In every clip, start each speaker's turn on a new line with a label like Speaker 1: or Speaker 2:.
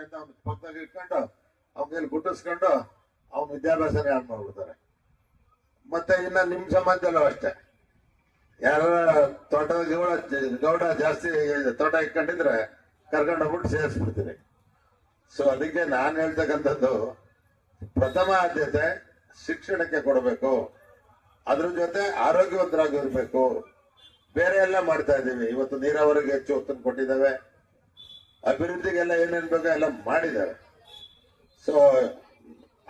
Speaker 1: ಅಂತ ಅವ್ನ ಪಕ್ಕದಾಗ ಇಟ್ಕೊಂಡು ಅವ್ನ ಗುಟ್ಟಿಸ್ಕೊಂಡು ಅವ್ನ ವಿದ್ಯಾಭ್ಯಾಸನೇ ಹಾಳು ಮಾಡ್ಬಿಡ್ತಾರೆ. ಮತ್ತೆ ಇನ್ನ ನಿಮ್ ಸಮಾಜದಲ್ಲೂ ಅಷ್ಟೇ, ಯಾರ ತೋಟದ ಗೌಡ ಜಾಸ್ತಿ ತೋಟ ಇಟ್ಕೊಂಡಿದ್ರೆ ಕರ್ಕೊಂಡೋಗ್ಬಿಟ್ಟು ಸೇರಿಸ್ಬಿಡ್ತೀನಿ. ಸೊ ಅದಕ್ಕೆ ನಾನು ಹೇಳ್ತಕ್ಕಂಥದ್ದು, ಪ್ರಥಮ ಆದ್ಯತೆ ಶಿಕ್ಷಣಕ್ಕೆ ಕೊಡಬೇಕು, ಅದ್ರ ಜೊತೆ ಆರೋಗ್ಯವಂತರಾಗಿರ್ಬೇಕು. ಬೇರೆ ಎಲ್ಲ ಮಾಡ್ತಾ ಇದ್ದೀವಿ. ಇವತ್ತು ನೀರಾವರಿಗೆ ಹೆಚ್ಚು ಒತ್ತನ್ನು ಕೊಟ್ಟಿದ್ದಾವೆ, ಅಭಿವೃದ್ಧಿಗೆಲ್ಲ ಏನೇನ್ ಬೇಕೋ ಎಲ್ಲ ಮಾಡಿದ್ದಾರೆ. ಸೊ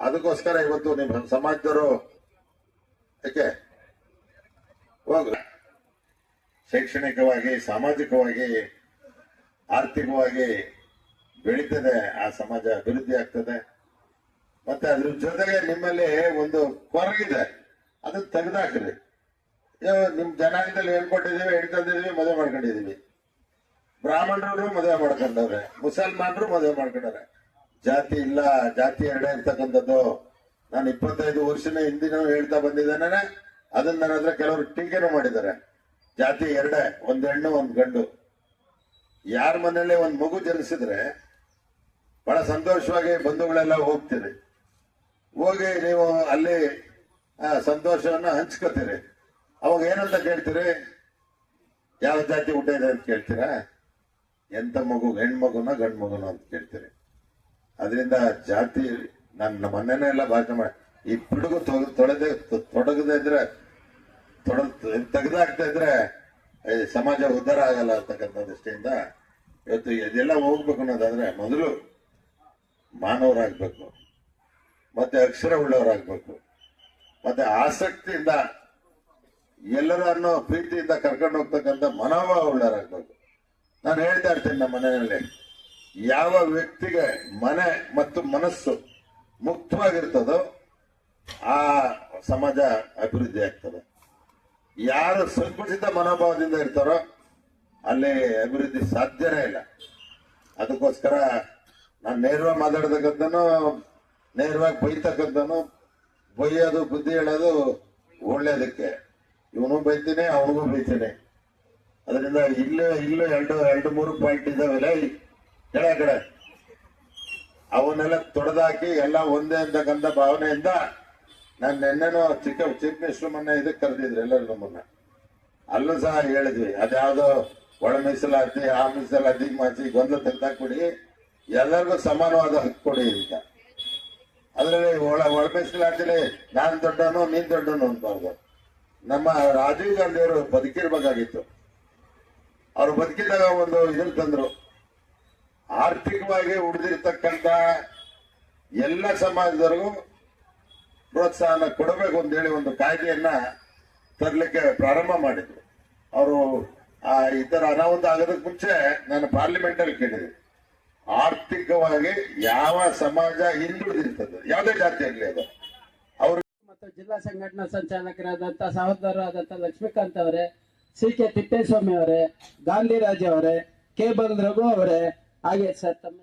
Speaker 1: ಅದಕ್ಕೋಸ್ಕರ ಇವತ್ತು ನಿಮ್ಮ ಸಮಾಜದವರು ಯಾಕೆ ಹೋಗ ಶೈಕ್ಷಣಿಕವಾಗಿ, ಸಾಮಾಜಿಕವಾಗಿ, ಆರ್ಥಿಕವಾಗಿ ಬೆಳೀತದೆ, ಆ ಸಮಾಜ ಅಭಿವೃದ್ಧಿ ಆಗ್ತದೆ. ಮತ್ತೆ ಅದ್ರ ಜೊತೆಗೆ ನಿಮ್ಮಲ್ಲಿ ಒಂದು ಕೊರಗಿದೆ, ಅದನ್ನ ತೆಗೆದಾಕ್ರಿ. ನಿಮ್ ಜನಾಂಗದಲ್ಲಿ ಹೇಳ್ಕೊಟ್ಟಿದೀವಿ, ಹೇಳ್ಕೊಂಡಿದೀವಿ, ಮದುವೆ ಮಾಡ್ಕೊಂಡಿದೀವಿ. ಬ್ರಾಹ್ಮಣರು ಮದುವೆ ಮಾಡ್ಕೊಂಡವ್ರೆ, ಮುಸಲ್ಮಾನರು ಮದುವೆ ಮಾಡ್ಕೊಂಡವ್ರೆ. ಜಾತಿ ಇಲ್ಲ, ಜಾತಿ ಎರಡೇ ಇರ್ತಕ್ಕಂಥದ್ದು. ನಾನು 25 ವರ್ಷದ ಹಿಂದಿನ ಹೇಳ್ತಾ ಬಂದಿದ್ದೇನೆ. ಅದನ್ನ ನನ್ನ ಹತ್ರ ಕೆಲವರು ಟೀಕೆನೂ ಮಾಡಿದ್ದಾರೆ. ಜಾತಿ ಎರಡೇ, ಒಂದ್ ಹೆಣ್ಣು ಒಂದ್ ಗಂಡು. ಯಾರ ಮನೇಲಿ ಒಂದ್ ಮಗು ಜನಿಸಿದ್ರೆ ಬಹಳ ಸಂತೋಷವಾಗಿ ಬಂಧುಗಳೆಲ್ಲ ಹೋಗ್ತೀರಿ. ಹೋಗಿ ನೀವು ಅಲ್ಲಿ ಸಂತೋಷವನ್ನ ಹಂಚ್ಕೋತೀರಿ. ಅವಾಗ ಏನಂತ ಕೇಳ್ತೀರಿ? ಯಾವ ಜಾತಿ ಊಟ ಇದೆ ಅಂತ ಕೇಳ್ತೀರಾ? ಎಂತ ಮಗು, ಹೆಣ್ಮಗುನ ಗಂಡು ಮಗುನ ಅಂತ ಕೇಳ್ತೀರಿ. ಅದರಿಂದ ಜಾತಿ ನನ್ನ ಮೊನ್ನೆನೇ ಎಲ್ಲ ಭಾಷೆ ಮಾಡಿ, ಈ ಪಿಡುಗು ತೊಡಗದೇ ಇದ್ರೆ, ತೆಗೆದಾಗ್ತಾ ಇದ್ರೆ ಸಮಾಜ ಉದ್ಧಾರ ಆಗಲ್ಲ ಅಂತಕ್ಕಂಥ ದೃಷ್ಟಿಯಿಂದ ಇವತ್ತು ಇದೆಲ್ಲ ಹೋಗ್ಬೇಕು ಅನ್ನೋದಾದ್ರೆ ಮೊದಲು ಮಾನವರಾಗ್ಬೇಕು, ಮತ್ತೆ ಅಕ್ಷರ ಉಳ್ಳವರಾಗ್ಬೇಕು, ಮತ್ತೆ ಆಸಕ್ತಿಯಿಂದ ಎಲ್ಲರನ್ನು ಪ್ರೀತಿಯಿಂದ ಕರ್ಕೊಂಡು ಹೋಗ್ತಕ್ಕಂಥ ಮನೋಭಾವ ಉಳ್ಳವರಾಗ್ಬೇಕು. ನಾನು ಹೇಳ್ತಾ ಇರ್ತೀನಿ ನಮ್ಮ ಮನೆಯಲ್ಲಿ, ಯಾವ ವ್ಯಕ್ತಿಗೆ ಮನೆ ಮತ್ತು ಮನಸ್ಸು ಮುಕ್ತವಾಗಿರ್ತದೋ ಆ ಸಮಾಜ ಅಭಿವೃದ್ಧಿ ಆಗ್ತದೆ. ಯಾರು ಸಂಕುಚಿತ ಮನೋಭಾವದಿಂದ ಇರ್ತಾರೋ ಅಲ್ಲಿ ಅಭಿವೃದ್ಧಿ ಸಾಧ್ಯನೇ ಇಲ್ಲ. ಅದಕ್ಕೋಸ್ಕರ ನಾನು ನೇರವಾಗಿ ಮಾತಾಡ್ತಕ್ಕಂಥನು, ನೇರವಾಗಿ ಬೈತಕ್ಕಂಥನು, ಬೈಯೋದು ಬುದ್ಧಿ ಹೇಳೋದು ಒಳ್ಳೇದಕ್ಕೆ. ಇವನು ಬೈತೀನಿ, ಅವನಿಗೂ ಬೈತೀನಿ. ಅದರಿಂದ ಇಲ್ಲೂ ಎರಡು ಮೂರು ಪಾಯಿಂಟ್ ಇದಾವೆಲ್ಲ ಕೆಳ ಕಡೆ, ಅವನ್ನೆಲ್ಲ ತೊಡೆದಾಕಿ ಎಲ್ಲ ಒಂದೇ ಅಂತಕ್ಕಂಥ ಭಾವನೆಯಿಂದ ನಾನು ನಿನ್ನೆನೋ ಚೀಫ್ ಮಿನಿಸ್ಟರ್ ಮೊನ್ನೆ ಇದಕ್ಕೆ ಕರೆದಿದ್ರು ಎಲ್ಲರೂ ನಮ್ಮನ್ನ. ಅಲ್ಲೂ ಸಹ ಹೇಳಿದ್ವಿ, ಅದ್ಯಾವುದೋ ಒಳ ಮೀಸಲಾತಿ, ಆ ಮೀಸಲಾತಿ ಮಾಚಿ ಗೊಂದಲ ತೆಗೆದಾಕ್ಬಿಡಿ, ಎಲ್ಲರಿಗೂ ಸಮಾನವಾದ ಹಕ್ಕು ಕೊಡಿ ಅಂತ. ಅದ್ರಲ್ಲಿ ಒಳ ಮೀಸಲಾತಿಲಿ ನಾನ್ ದೊಡ್ಡವನು ನೀನ್ ದೊಡ್ಡವನು ಅನ್ಬಾರ್ದು. ನಮ್ಮ ರಾಜೀವ್ ಗಾಂಧಿ ಅವರು ಬದುಕಿರ್ಬೇಕಾಗಿತ್ತು. ಅವ್ರು ಬದುಕಿದಾಗ ಒಂದು ಇದನ್ನ ತಂದ್ರು, ಆರ್ಥಿಕವಾಗಿ ಉಳಿದಿರ್ತಕ್ಕಂಥ ಎಲ್ಲ ಸಮಾಜದವರೆಗೂ ಪ್ರೋತ್ಸಾಹನ ಕೊಡಬೇಕು ಅಂತ ಹೇಳಿ ಒಂದು ಕಾಯ್ದೆಯನ್ನ ತರಲಿಕ್ಕೆ ಪ್ರಾರಂಭ ಮಾಡಿದ್ರು. ಅವರು ಈ ತರ ಅನಾಹುತ ಆಗೋದಕ್ಕೆ ಮುಂಚೆ ನಾನು ಪಾರ್ಲಿಮೆಂಟ್ ಅಲ್ಲಿ ಕೇಳಿದೆ, ಆರ್ಥಿಕವಾಗಿ ಯಾವ ಸಮಾಜ ಹಿಂದುಳಿದಿರ್ತದೆ, ಯಾವುದೇ ಜಾತಿ ಆಗಲಿ ಅದು, ಅವರು
Speaker 2: ಮತ್ತು ಜಿಲ್ಲಾ ಸಂಘಟನಾ ಸಂಚಾಲಕರಾದಂತ ಸಹೋದರರಾದಂತ ಲಕ್ಷ್ಮೀಕಾಂತ್ ಅವರೇ, ಸಿ.ಕೆ. ತಿಪ್ಪೇಸ್ವಾಮಿ ಅವರೇ, ಗಾಂಧಿರಾಜ್ ಅವರೇ, ಕೆ.ಬಲ್ ರಘು ಅವರೇ, ಹಾಗೆ ಸರ್ ತಮ್ಮ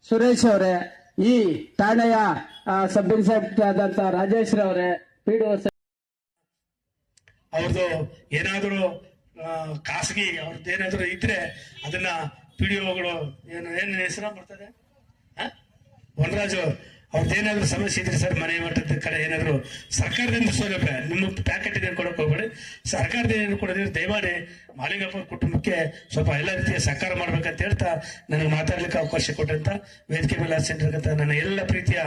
Speaker 2: ಸುರೇಶ್ ಅವರೇ, ಈ ಠಾಣೆಯ ಸಬ್ ಇನ್ಸ್ಪೆಕ್ಟರ್ ಆದಂತ ರಾಜೇಶ್ ಅವರೇ, ಪಿಡಿಒ
Speaker 3: ಅವ್ರದ್ದು ಏನಾದರೂ ಖಾಸಗಿ ಅವ್ರದ್ದು ಏನಾದರೂ ಇದ್ರೆ ಅದನ್ನ ಪಿಡಿಒಗಳು ಏನ್ ಹೆಸರು ಬರ್ತದೆ, ವನರಾಜು ಅವ್ರದ್ದೇನಾದ್ರೂ ಸಮಸ್ಯೆ ಇದ್ರೆ ಸರ್, ಮನೆ ಮಟ್ಟದ ಕಡೆ ಏನಾದ್ರು ಸರ್ಕಾರದಿಂದ ಸೌಲಭ್ಯ, ನಿಮ್ಮ ಪ್ಯಾಕೆಟ್ ಏನು ಕೊಡಕ್ ಹೋಗ್ಬೇಡಿ, ಸರ್ಕಾರದಿಂದ ಏನು ಕೊಡೋದಿದ್ರೆ ದಯಮಾಡಿ ಮಾಲಿಂಗಪ್ಪ ಕುಟುಂಬಕ್ಕೆ ಸ್ವಲ್ಪ ಎಲ್ಲ ರೀತಿಯ ಸಹಕಾರ ಮಾಡ್ಬೇಕಂತ ಹೇಳ್ತಾ ನನಗೆ ಮಾತಾಡ್ಲಿಕ್ಕೆ ಅವಕಾಶ ಕೊಟ್ಟಂತ ವೇದಿಕೆ ಮೇಲೆ ಹಾಸಿರ್ತಕ್ಕಂಥ ನನ್ನ ಎಲ್ಲ ಪ್ರೀತಿಯ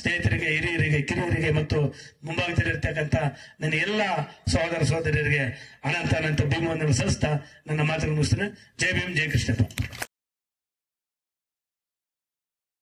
Speaker 3: ಸ್ನೇಹಿತರಿಗೆ, ಹಿರಿಯರಿಗೆ, ಕಿರಿಯರಿಗೆ ಮತ್ತು ಮುಂಭಾಗದಲ್ಲಿರ್ತಕ್ಕಂಥ ನನ್ನ ಎಲ್ಲ ಸಹೋದರ ಸಹೋದರಿಯರಿಗೆ ಅನಂತ ಭೀಮವನ್ನು ಸಲ್ಲಿಸ್ತಾ ನನ್ನ ಮಾತನ್ನು ಮುಗಿಸ್ತೇನೆ. ಜೈ ಭೀಮ್, ಜೈ ಕೃಷ್ಣಪ್ಪ.